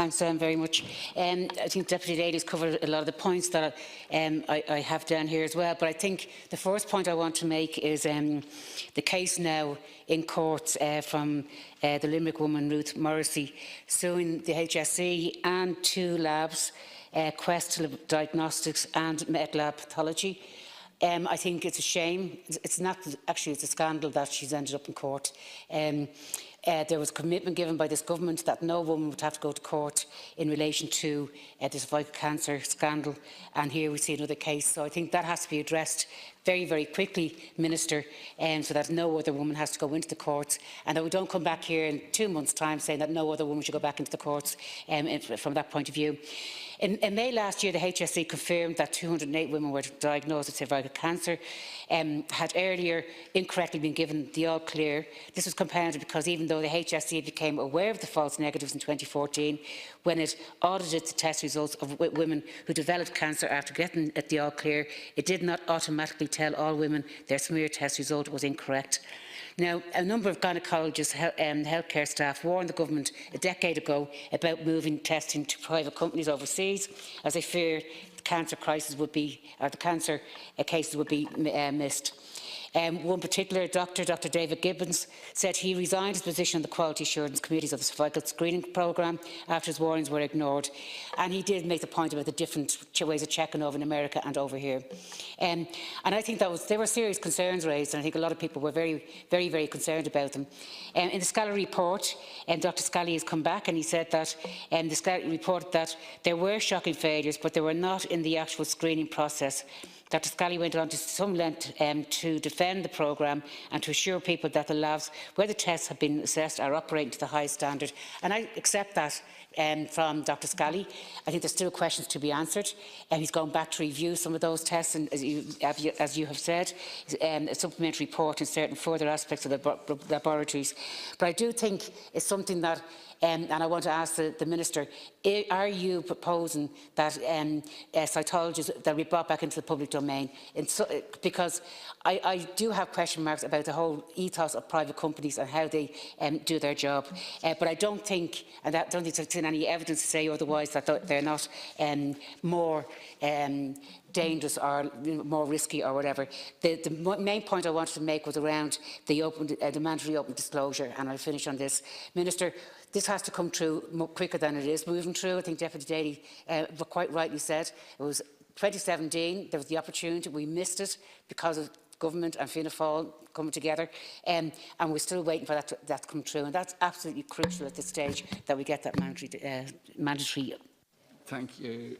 Thanks very much. I think Deputy Daly has covered a lot of the points that I have down here as well. But I think the first point I want to make is the case now in courts from the Limerick woman Ruth Morrissey suing the HSE and two labs, Quest Diagnostics and MedLab Pathology. I think it's a shame. It's not actually, it's a scandal that she's ended up in court. There was a commitment given by this government that no woman would have to go to court in relation to the cervical cancer scandal, and here we see another case. So I think that has to be addressed very, very quickly, Minister, so that no other woman has to go into the courts, and that we don't come back here in 2 months' time saying that no other woman should go back into the courts from that point of view. In May last year, the HSE confirmed that 208 women were diagnosed with cervical cancer, had earlier incorrectly been given the all-clear. This was compounded because even though the HSE became aware of the false negatives in 2014, when it audited the test results of women who developed cancer after getting the all-clear, it did not automatically tell all women their smear test result was incorrect. Now, a number of gynaecologists and healthcare staff warned the government a decade ago about moving testing to private companies overseas, as they feared the cancer crisis would be, or the cancer cases would be missed. One particular doctor, Dr David Gibbons, said he resigned his position on the Quality Assurance Committees of the Cervical Screening Programme after his warnings were ignored. And he did make the point about the different ways of checking over in America and over here. And I think there were serious concerns raised, and I think a lot of people were very concerned about them. In the Scally report, Dr Scally has come back and he said that the Scally reported that there were shocking failures, but they were not in the actual screening process. Dr Scally went on to some length to defend the programme and to assure people that the labs where the tests have been assessed are operating to the highest standard. And I accept that from Dr Scally. I think there's still questions to be answered. He's gone back to review some of those tests, and as you have said, a supplementary report in certain further aspects of the laboratories. But I do think it's something that and I want to ask the Minister, are you proposing that cytologists that we brought back into the public domain? Because I do have question marks about the whole ethos of private companies and how they do their job. But I don't think, and I don't think there's any evidence to say otherwise, that they're not more dangerous or more risky or whatever. The main point I wanted to make was around the mandatory open disclosure, and I'll finish on this. Minister, this has to come through quicker than it is moving through. I think Deputy Daly quite rightly said it was 2017, there was the opportunity, we missed it because of government and Fianna Fáil coming together, and we're still waiting for that to come through, and that's absolutely crucial at this stage that we get that mandatory. Thank you.